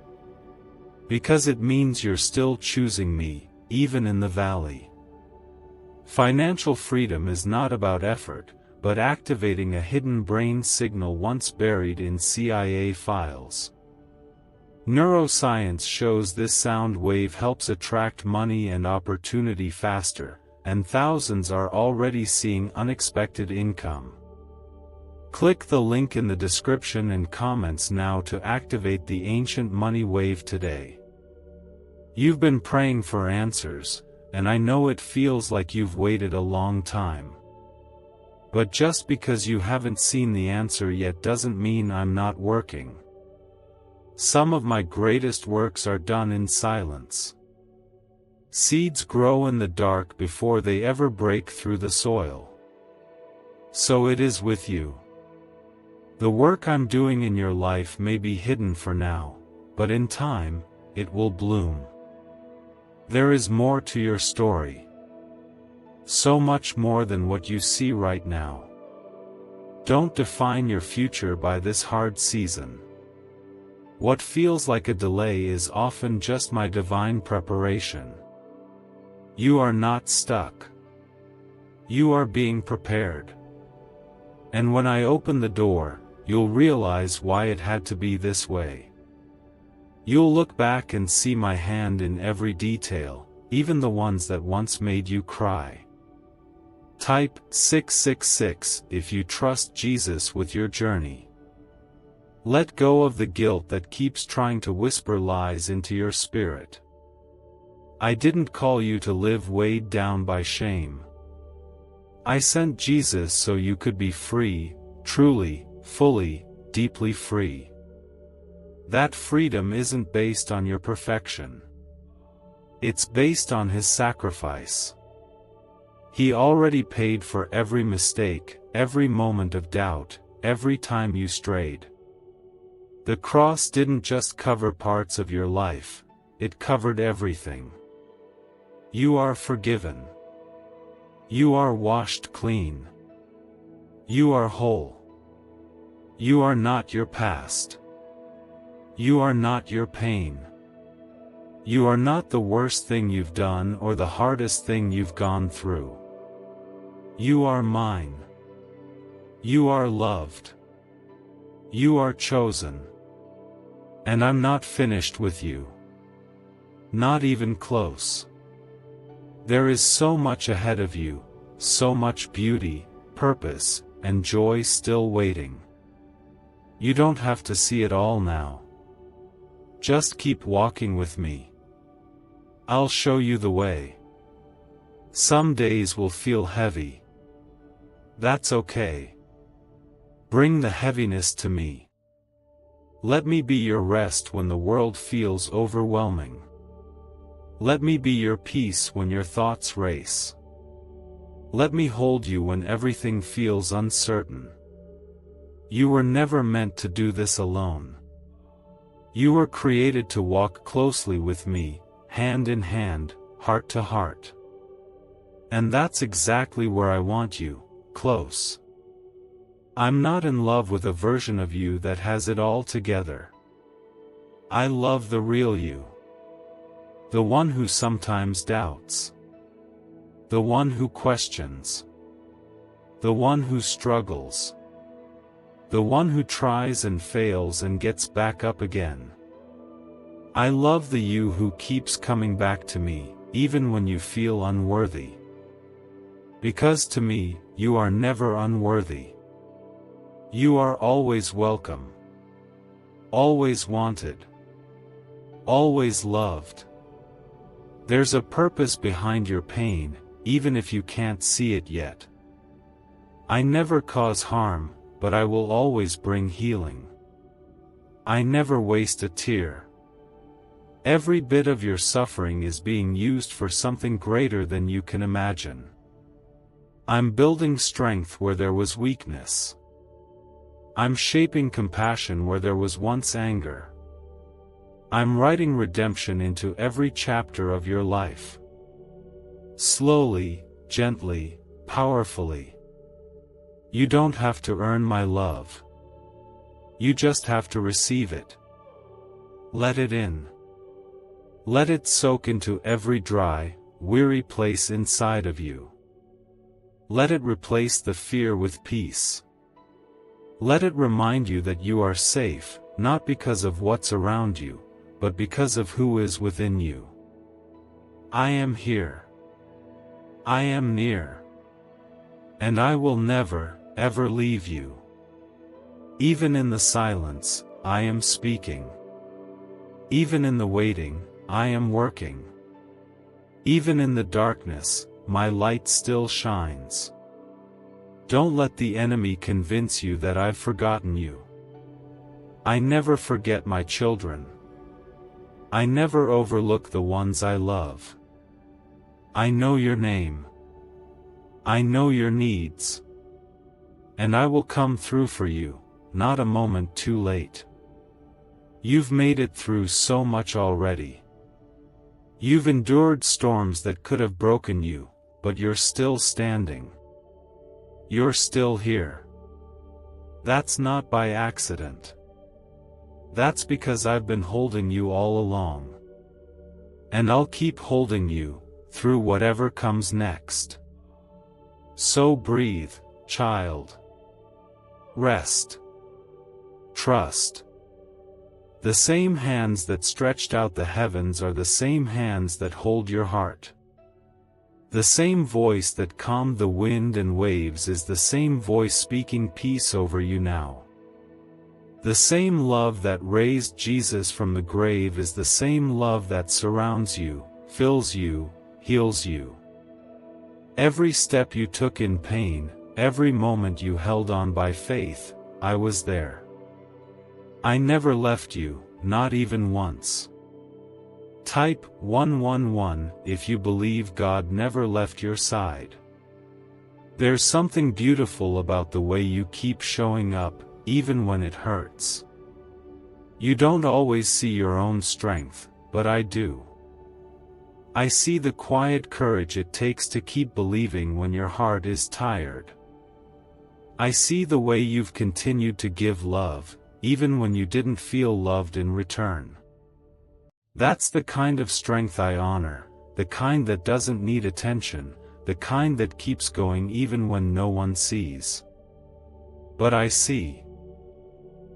S1: Because it means you're still choosing me, even in the valley. Financial freedom is not about effort, but activating a hidden brain signal once buried in CIA files. Neuroscience shows this sound wave helps attract money and opportunity faster, and thousands are already seeing unexpected income. Click the link in the description and comments now to activate the ancient money wave today. You've been praying for answers, and I know it feels like you've waited a long time. But just because you haven't seen the answer yet doesn't mean I'm not working. Some of my greatest works are done in silence. Seeds grow in the dark before they ever break through the soil. So it is with you. The work I'm doing in your life may be hidden for now, but in time, it will bloom. There is more to your story. So much more than what you see right now. Don't define your future by this hard season. What feels like a delay is often just my divine preparation. You are not stuck. You are being prepared. And when I open the door, you'll realize why it had to be this way. You'll look back and see my hand in every detail, even the ones that once made you cry. Type 666 if you trust Jesus with your journey. Let go of the guilt that keeps trying to whisper lies into your spirit. I didn't call you to live weighed down by shame. I sent Jesus so you could be free, truly, fully, deeply free. That freedom isn't based on your perfection. It's based on His sacrifice. He already paid for every mistake, every moment of doubt, every time you strayed. The cross didn't just cover parts of your life, it covered everything. You are forgiven. You are washed clean. You are whole. You are not your past. You are not your pain. You are not the worst thing you've done or the hardest thing you've gone through. You are mine. You are loved. You are chosen. And I'm not finished with you. Not even close. There is so much ahead of you, so much beauty, purpose, and joy still waiting. You don't have to see it all now. Just keep walking with me. I'll show you the way. Some days will feel heavy. That's okay. Bring the heaviness to me. Let me be your rest when the world feels overwhelming. Let me be your peace when your thoughts race. Let me hold you when everything feels uncertain. You were never meant to do this alone. You were created to walk closely with me, hand in hand, heart to heart. And that's exactly where I want you, close. I'm not in love with a version of you that has it all together. I love the real you. The one who sometimes doubts. The one who questions. The one who struggles. The one who tries and fails and gets back up again. I love the you who keeps coming back to me, even when you feel unworthy. Because to me, you are never unworthy. You are always welcome. Always wanted. Always loved. There's a purpose behind your pain, even if you can't see it yet. I never cause harm, but I will always bring healing. I never waste a tear. Every bit of your suffering is being used for something greater than you can imagine. I'm building strength where there was weakness. I'm shaping compassion where there was once anger. I'm writing redemption into every chapter of your life. Slowly, gently, powerfully. You don't have to earn my love. You just have to receive it. Let it in. Let it soak into every dry, weary place inside of you. Let it replace the fear with peace. Let it remind you that you are safe, not because of what's around you, but because of who is within you. I am here. I am near. And I will never, ever leave you. Even in the silence, I am speaking. Even in the waiting, I am working. Even in the darkness, my light still shines. Don't let the enemy convince you that I've forgotten you. I never forget my children. I never overlook the ones I love. I know your name. I know your needs. And I will come through for you, not a moment too late. You've made it through so much already. You've endured storms that could have broken you, but you're still standing. You're still here. That's not by accident. That's because I've been holding you all along. And I'll keep holding you, through whatever comes next. So breathe, child. Rest. Trust. The same hands that stretched out the heavens are the same hands that hold your heart. The same voice that calmed the wind and waves is the same voice speaking peace over you now. The same love that raised Jesus from the grave is the same love that surrounds you, fills you, heals you. Every step you took in pain, every moment you held on by faith, I was there. I never left you, not even once. Type 111 if you believe God never left your side. There's something beautiful about the way you keep showing up, even when it hurts. You don't always see your own strength, but I do. I see the quiet courage it takes to keep believing when your heart is tired. I see the way you've continued to give love, even when you didn't feel loved in return. That's the kind of strength I honor, the kind that doesn't need attention, the kind that keeps going even when no one sees. But I see.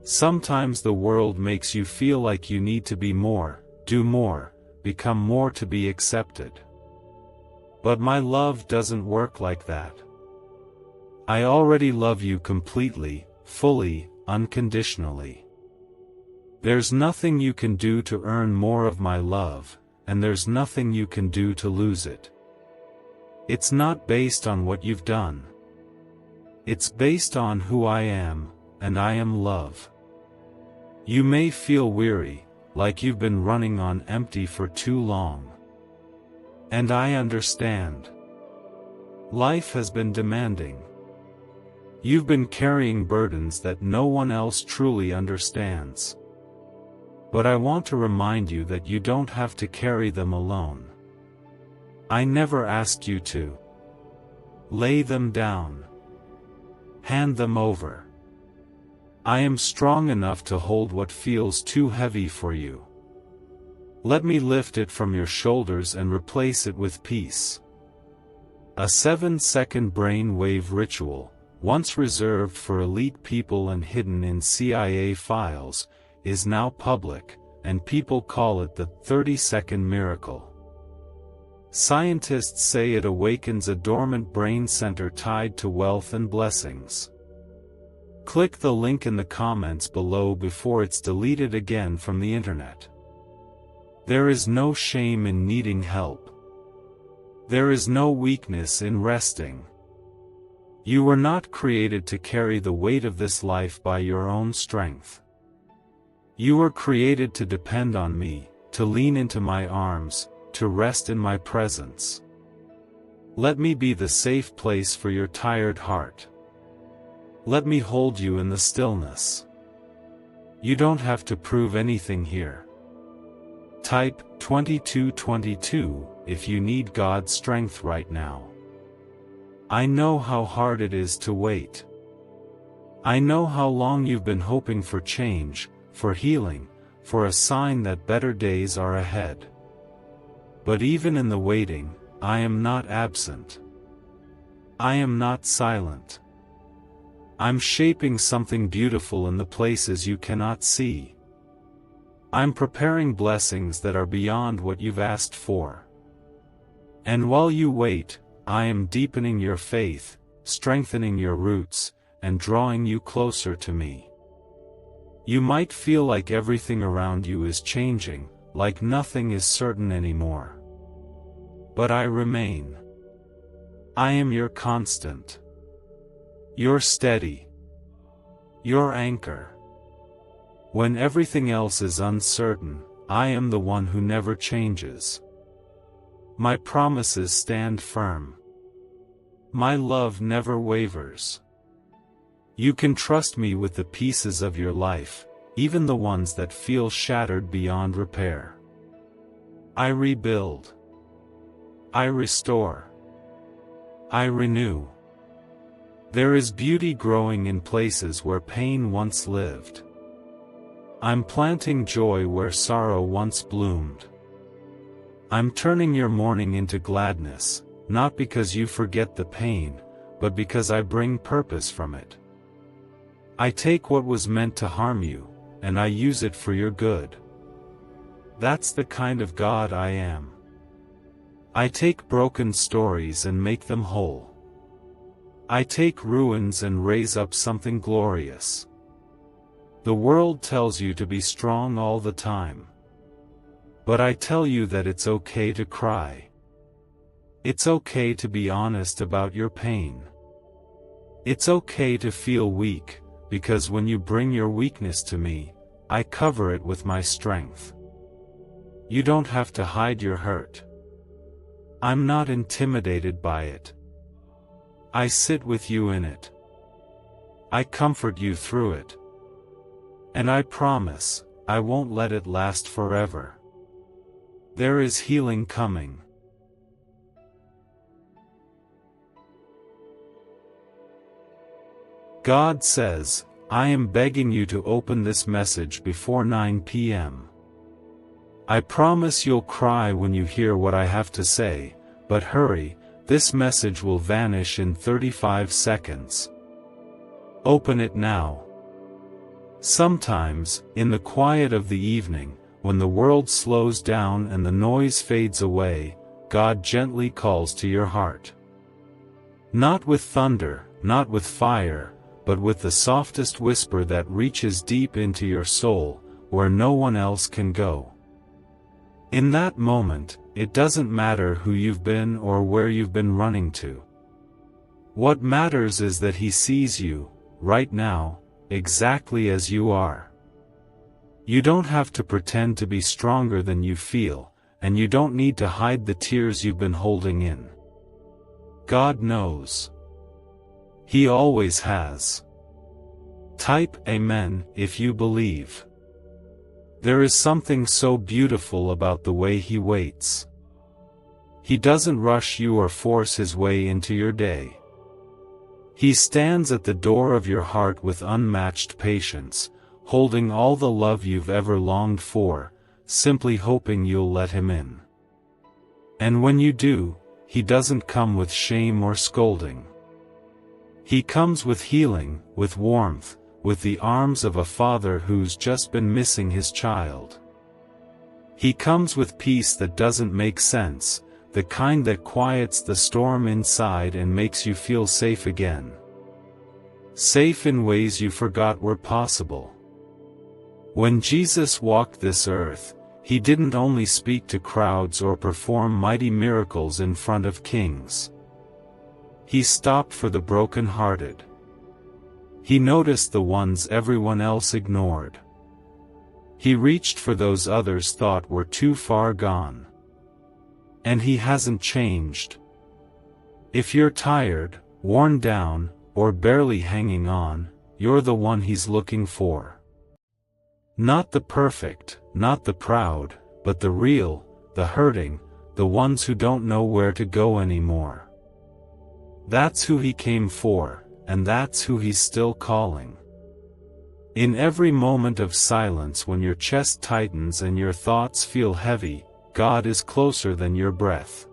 S1: Sometimes the world makes you feel like you need to be more, do more, become more to be accepted. But my love doesn't work like that. I already love you completely, fully, unconditionally. There's nothing you can do to earn more of my love, and there's nothing you can do to lose it. It's not based on what you've done. It's based on who I am, and I am love. You may feel weary, like you've been running on empty for too long. And I understand. Life has been demanding. You've been carrying burdens that no one else truly understands. But I want to remind you that you don't have to carry them alone. I never asked you to. Lay them down. Hand them over. I am strong enough to hold what feels too heavy for you. Let me lift it from your shoulders and replace it with peace. A 7-second brain wave ritual, once reserved for elite people and hidden in CIA files, is now public, and people call it the 30-second miracle. Scientists say it awakens a dormant brain center tied to wealth and blessings. Click the link in the comments below before it's deleted again from the internet. There is no shame in needing help. There is no weakness in resting. You were not created to carry the weight of this life by your own strength. You were created to depend on me, to lean into my arms, to rest in my presence. Let me be the safe place for your tired heart. Let me hold you in the stillness. You don't have to prove anything here. Type 2222 if you need God's strength right now. I know how hard it is to wait. I know how long you've been hoping for change, for healing, for a sign that better days are ahead. But even in the waiting, I am not absent. I am not silent. I'm shaping something beautiful in the places you cannot see. I'm preparing blessings that are beyond what you've asked for. And while you wait, I am deepening your faith, strengthening your roots, and drawing you closer to me. You might feel like everything around you is changing, like nothing is certain anymore. But I remain. I am your constant. You're steady. Your anchor. When everything else is uncertain, I am the one who never changes. My promises stand firm. My love never wavers. You can trust me with the pieces of your life, even the ones that feel shattered beyond repair. I rebuild. I restore. I renew. There is beauty growing in places where pain once lived. I'm planting joy where sorrow once bloomed. I'm turning your mourning into gladness, not because you forget the pain, but because I bring purpose from it. I take what was meant to harm you, and I use it for your good. That's the kind of God I am. I take broken stories and make them whole. I take ruins and raise up something glorious. The world tells you to be strong all the time. But I tell you that it's okay to cry. It's okay to be honest about your pain. It's okay to feel weak, because when you bring your weakness to me, I cover it with my strength. You don't have to hide your hurt. I'm not intimidated by it. I sit with you in it. I comfort you through it. And I promise, I won't let it last forever. There is healing coming. God says, I am begging you to open this message before 9 p.m. I promise you'll cry when you hear what I have to say, but hurry, this message will vanish in 35 seconds. Open it now. Sometimes, in the quiet of the evening, when the world slows down and the noise fades away, God gently calls to your heart. Not with thunder, not with fire, but with the softest whisper that reaches deep into your soul, where no one else can go. In that moment, it doesn't matter who you've been or where you've been running to. What matters is that He sees you, right now, exactly as you are. You don't have to pretend to be stronger than you feel, and you don't need to hide the tears you've been holding in. God knows. He always has. Type Amen if you believe. There is something so beautiful about the way He waits. He doesn't rush you or force His way into your day. He stands at the door of your heart with unmatched patience, holding all the love you've ever longed for, simply hoping you'll let Him in. And when you do, He doesn't come with shame or scolding. He comes with healing, with warmth, with the arms of a father who's just been missing his child. He comes with peace that doesn't make sense, the kind that quiets the storm inside and makes you feel safe again. Safe in ways you forgot were possible. When Jesus walked this earth, He didn't only speak to crowds or perform mighty miracles in front of kings. He stopped for the broken-hearted. He noticed the ones everyone else ignored. He reached for those others thought were too far gone. And He hasn't changed. If you're tired, worn down, or barely hanging on, you're the one He's looking for. Not the perfect, not the proud, but the real, the hurting, the ones who don't know where to go anymore. That's who He came for, and that's who He's still calling. In every moment of silence when your chest tightens and your thoughts feel heavy, God is closer than your breath.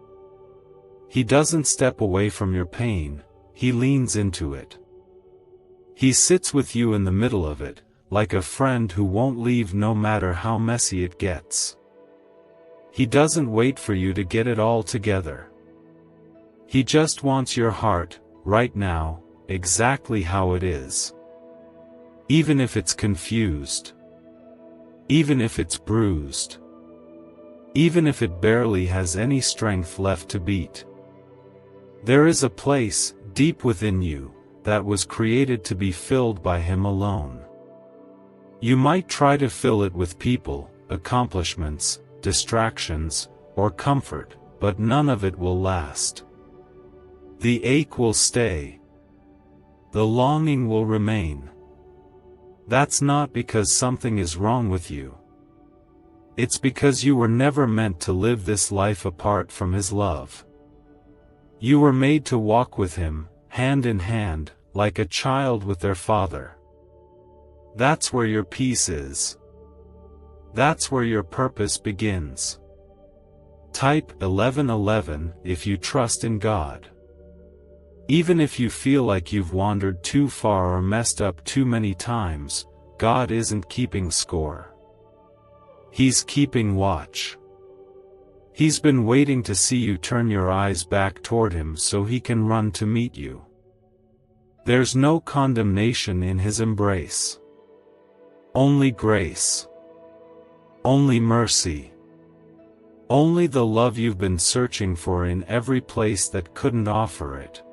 S1: He doesn't step away from your pain, He leans into it. He sits with you in the middle of it, like a friend who won't leave no matter how messy it gets. He doesn't wait for you to get it all together. He just wants your heart, right now, exactly how it is. Even if it's confused. Even if it's bruised. Even if it barely has any strength left to beat. There is a place, deep within you, that was created to be filled by Him alone. You might try to fill it with people, accomplishments, distractions, or comfort, but none of it will last. The ache will stay. The longing will remain. That's not because something is wrong with you. It's because you were never meant to live this life apart from His love. You were made to walk with Him, hand in hand, like a child with their father. That's where your peace is. That's where your purpose begins. Type 1111 if you trust in God. Even if you feel like you've wandered too far or messed up too many times, God isn't keeping score. He's keeping watch. He's been waiting to see you turn your eyes back toward Him so He can run to meet you. There's no condemnation in His embrace. Only grace. Only mercy. Only the love you've been searching for in every place that couldn't offer it.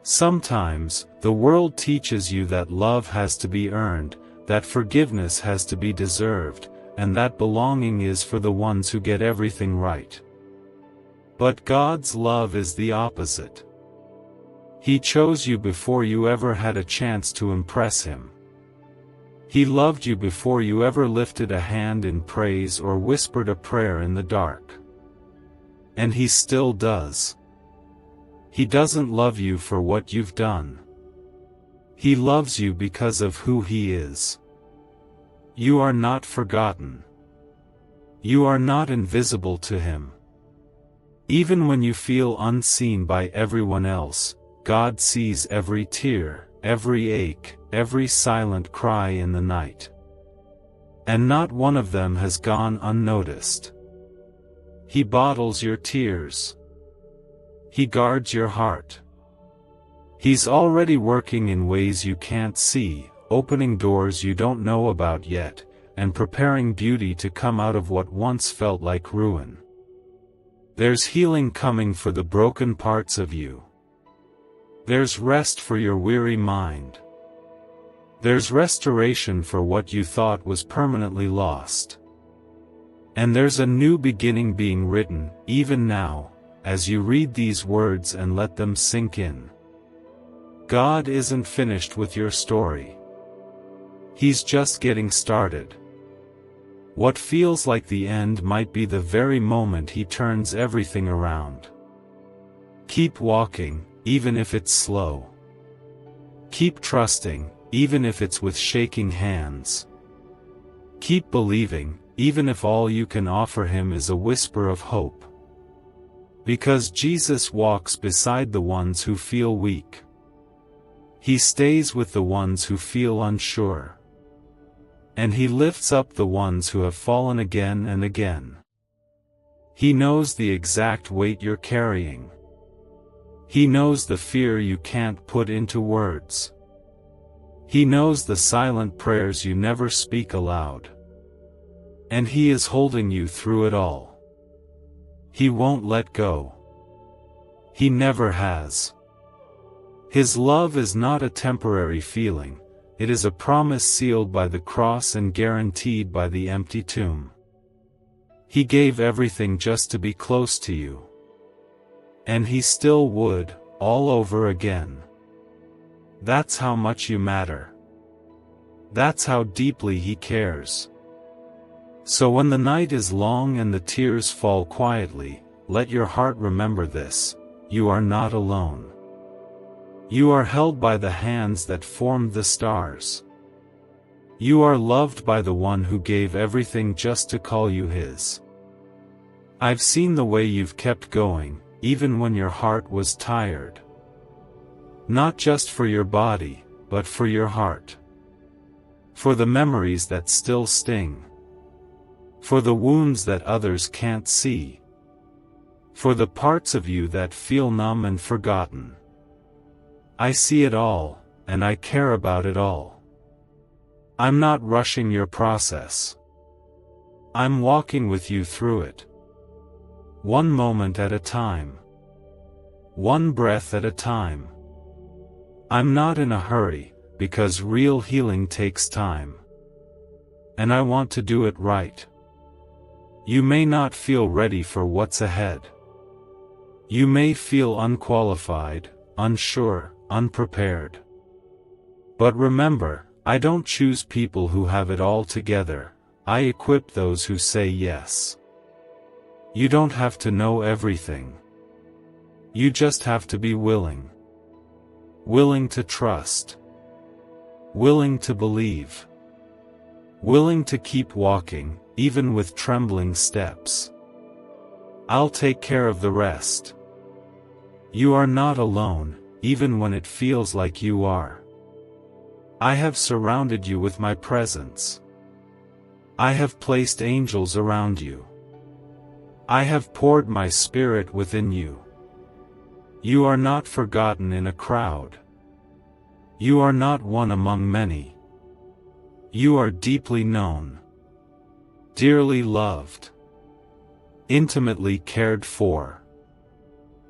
S1: Sometimes, the world teaches you that love has to be earned, that forgiveness has to be deserved, and that belonging is for the ones who get everything right. But God's love is the opposite. He chose you before you ever had a chance to impress Him. He loved you before you ever lifted a hand in praise or whispered a prayer in the dark. And He still does. He doesn't love you for what you've done. He loves you because of who He is. You are not forgotten. You are not invisible to Him. Even when you feel unseen by everyone else, God sees every tear, every ache, every silent cry in the night. And not one of them has gone unnoticed. He bottles your tears. He guards your heart. He's already working in ways you can't see, opening doors you don't know about yet, and preparing beauty to come out of what once felt like ruin. There's healing coming for the broken parts of you. There's rest for your weary mind. There's restoration for what you thought was permanently lost. And there's a new beginning being written, even now, as you read these words and let them sink in. God isn't finished with your story. He's just getting started. What feels like the end might be the very moment He turns everything around. Keep walking, even if it's slow. Keep trusting, even if it's with shaking hands. Keep believing, even if all you can offer Him is a whisper of hope. Because Jesus walks beside the ones who feel weak. He stays with the ones who feel unsure. And He lifts up the ones who have fallen again and again. He knows the exact weight you're carrying. He knows the fear you can't put into words. He knows the silent prayers you never speak aloud. And He is holding you through it all. He won't let go. He never has. His love is not a temporary feeling, it is a promise sealed by the cross and guaranteed by the empty tomb. He gave everything just to be close to you. And He still would, all over again. That's how much you matter. That's how deeply He cares. So when the night is long and the tears fall quietly, let your heart remember this: you are not alone. You are held by the hands that formed the stars. You are loved by the one who gave everything just to call you His. I've seen the way you've kept going, even when your heart was tired. Not just for your body, but for your heart. For the memories that still sting. For the wounds that others can't see. For the parts of you that feel numb and forgotten. I see it all, and I care about it all. I'm not rushing your process. I'm walking with you through it. One moment at a time. One breath at a time. I'm not in a hurry, because real healing takes time. And I want to do it right. You may not feel ready for what's ahead. You may feel unqualified, unsure, unprepared. But remember, I don't choose people who have it all together, I equip those who say yes. You don't have to know everything. You just have to be willing. Willing to trust. Willing to believe. Willing to keep walking, even with trembling steps. I'll take care of the rest. You are not alone, even when it feels like you are. I have surrounded you with my presence. I have placed angels around you. I have poured my spirit within you. You are not forgotten in a crowd. You are not one among many. You are deeply known. Dearly loved. Intimately cared for.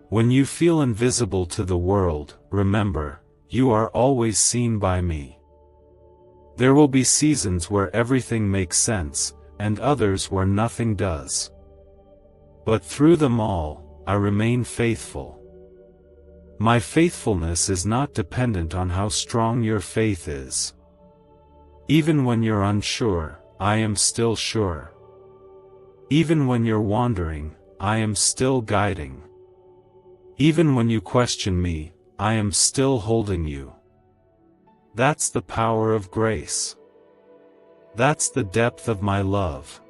S1: When you feel invisible to the world, remember, you are always seen by me. There will be seasons where everything makes sense, and others where nothing does. But through them all, I remain faithful. My faithfulness is not dependent on how strong your faith is. Even when you're unsure, I am still sure. Even when you're wandering, I am still guiding. Even when you question me, I am still holding you. That's the power of grace. That's the depth of my love.